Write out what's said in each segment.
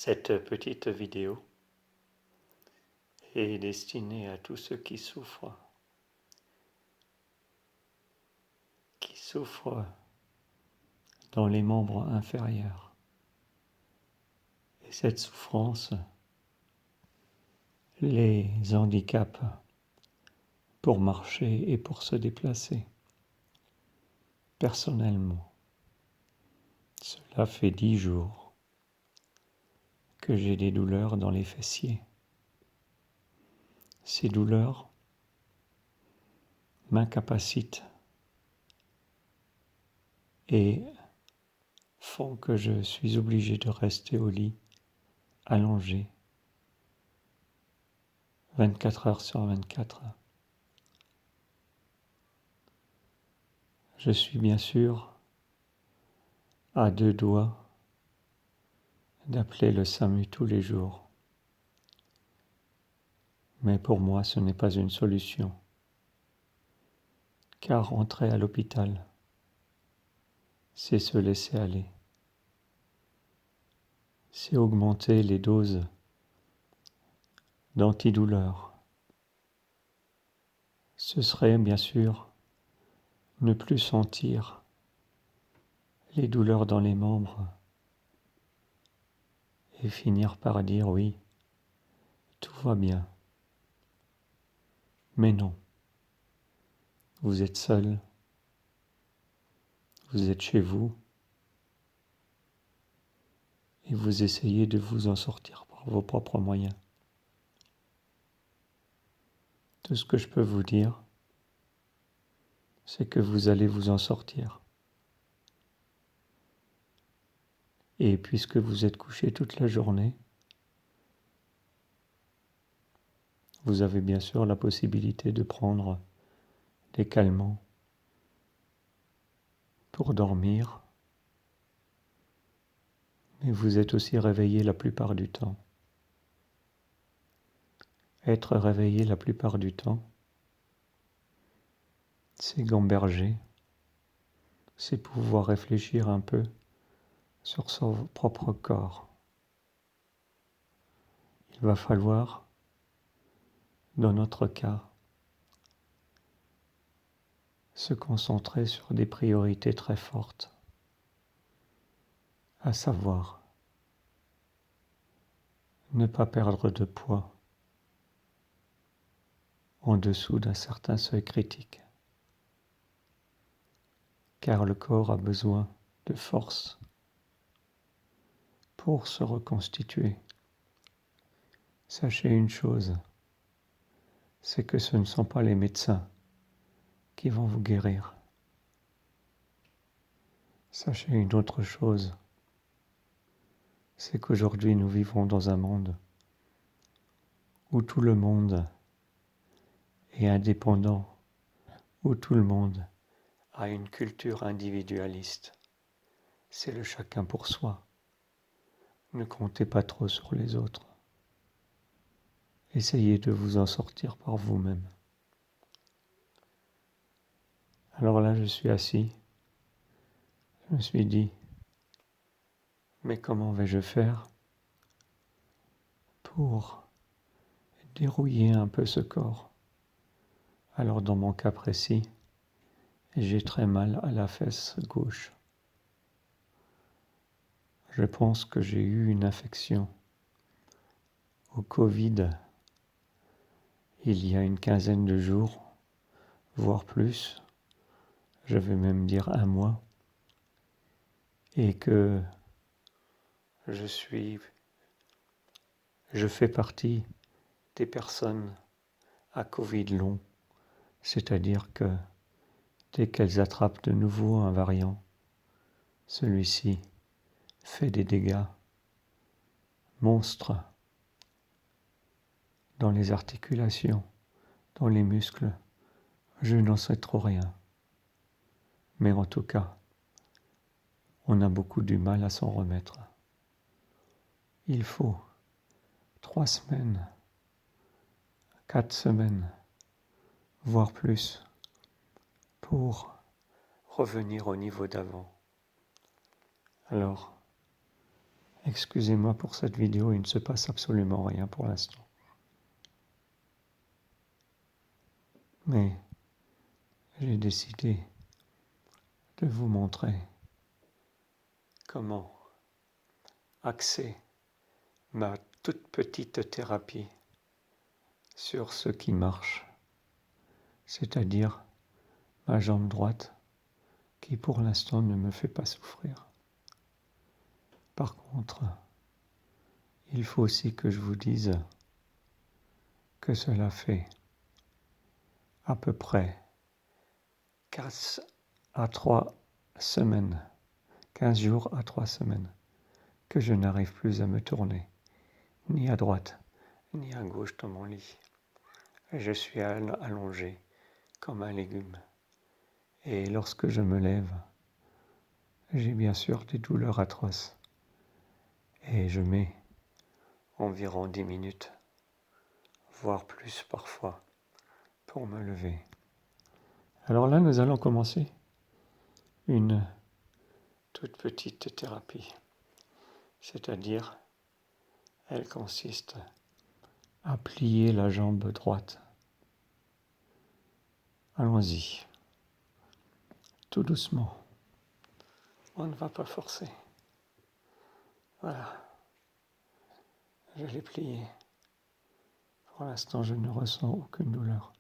Cette petite vidéo est destinée à tous ceux qui souffrent dans les membres inférieurs. Et cette souffrance les handicape pour marcher et pour se déplacer. Personnellement, cela fait 10 jours que j'ai des douleurs dans les fessiers. Ces douleurs m'incapacitent et font que je suis obligé de rester au lit, allongé, 24 heures sur 24. Je suis bien sûr à 2 doigts d'appeler le SAMU tous les jours. Mais pour moi, ce n'est pas une solution, car entrer à l'hôpital, c'est se laisser aller. C'est augmenter les doses d'antidouleurs. Ce serait bien sûr ne plus sentir les douleurs dans les membres et finir par dire oui, tout va bien. Mais non, vous êtes seul, vous êtes chez vous et vous essayez de vous en sortir par vos propres moyens. Tout ce que je peux vous dire, c'est que vous allez vous en sortir. Et puisque vous êtes couché toute la journée, vous avez bien sûr la possibilité de prendre des calmants pour dormir, mais vous êtes aussi réveillé la plupart du temps. Être réveillé la plupart du temps, c'est gamberger, c'est pouvoir réfléchir un peu sur son propre corps. Il va falloir, dans notre cas, se concentrer sur des priorités très fortes, à savoir ne pas perdre de poids en dessous d'un certain seuil critique, car le corps a besoin de force pour se reconstituer. Sachez une chose, c'est que ce ne sont pas les médecins qui vont vous guérir. Sachez une autre chose, c'est qu'aujourd'hui nous vivons dans un monde où tout le monde est indépendant, où tout le monde a une culture individualiste. C'est le chacun pour soi. Ne comptez pas trop sur les autres. Essayez de vous en sortir par vous-même. Alors là, je suis assis. Je me suis dit, mais comment vais-je faire pour dérouiller un peu ce corps? Alors dans mon cas précis, j'ai très mal à la fesse gauche. Je pense que j'ai eu une infection au Covid il y a une quinzaine de jours, voire plus, je vais même dire 1 mois, et que je fais partie des personnes à Covid long, c'est-à-dire que dès qu'elles attrapent de nouveau un variant, celui-ci fait des dégâts monstres dans les articulations, dans les muscles. Je n'en sais trop rien. Mais en tout cas, on a beaucoup du mal à s'en remettre. Il faut 3 semaines, 4 semaines, voire plus, pour revenir au niveau d'avant. Alors, Excusez-moi pour cette vidéo, il ne se passe absolument rien pour l'instant. Mais j'ai décidé de vous montrer comment axer ma toute petite thérapie sur ce qui marche, c'est-à-dire ma jambe droite qui pour l'instant ne me fait pas souffrir. Par contre, il faut aussi que je vous dise que cela fait à peu près 15 à 3 semaines, 15 jours à 3 semaines, que je n'arrive plus à me tourner, ni à droite, ni à gauche dans mon lit. Je suis allongé comme un légume. Et lorsque je me lève, j'ai bien sûr des douleurs atroces. Et je mets environ 10 minutes, voire plus parfois, pour me lever. Alors là, nous allons commencer une toute petite thérapie. C'est-à-dire, elle consiste à plier la jambe droite. Allons-y, tout doucement. On ne va pas forcer. Voilà, je l'ai pliée. Pour l'instant, je ne ressens aucune douleur.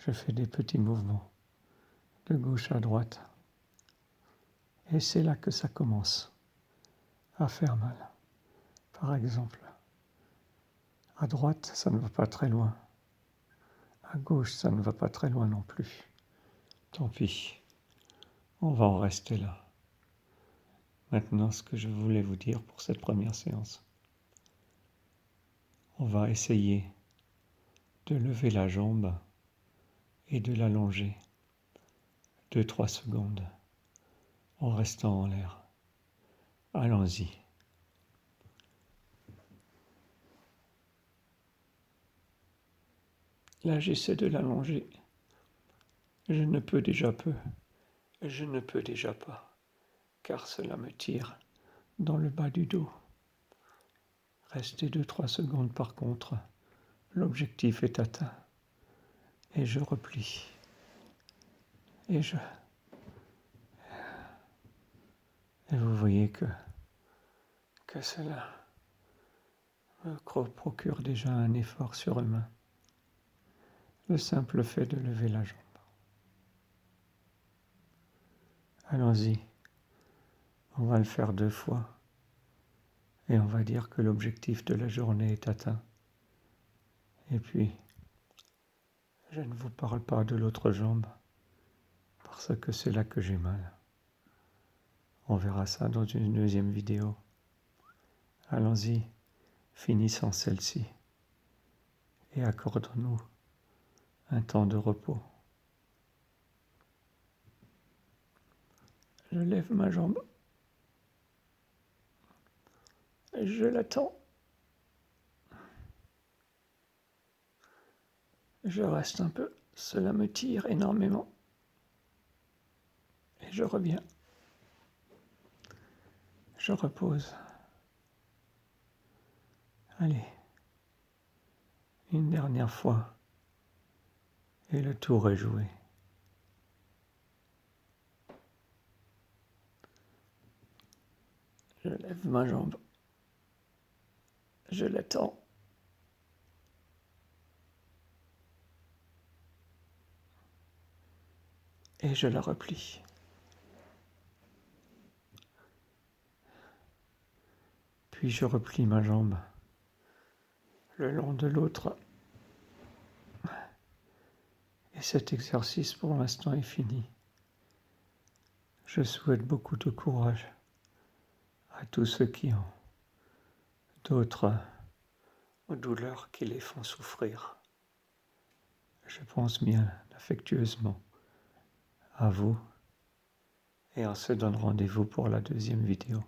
Je fais des petits mouvements de gauche à droite. Et c'est là que ça commence à faire mal. Par exemple, à droite, ça ne va pas très loin. À gauche, ça ne va pas très loin non plus. Tant pis, on va en rester là. Maintenant, ce que je voulais vous dire pour cette première séance. On va essayer de lever la jambe et de l'allonger 2-3 secondes en restant en l'air. Allons-y. Là, j'essaie de l'allonger. Je ne peux déjà pas, car cela me tire dans le bas du dos. Rester 2-3 secondes par contre, l'objectif est atteint. Et je replie. Et vous voyez que cela me procure déjà un effort surhumain. Le simple fait de lever la jambe. Allons-y, on va le faire 2 fois. Et on va dire que l'objectif de la journée est atteint. Et puis, je ne vous parle pas de l'autre jambe, parce que c'est là que j'ai mal. On verra ça dans une deuxième vidéo. Allons-y, finissons celle-ci. Et accordons-nous un temps de repos. Je lève ma jambe. Et je l'attends. Je reste un peu. Cela me tire énormément. Et je reviens. Je repose. Allez. Une dernière fois. Et le tour est joué. Je lève ma jambe. Je l'attends. Et je la replie. Puis je replie ma jambe le long de l'autre. Et cet exercice pour l'instant est fini. Je souhaite beaucoup de courage à tous ceux qui ont d'autres douleurs qui les font souffrir. Je pense bien affectueusement à vous et on se donne rendez-vous pour la deuxième vidéo.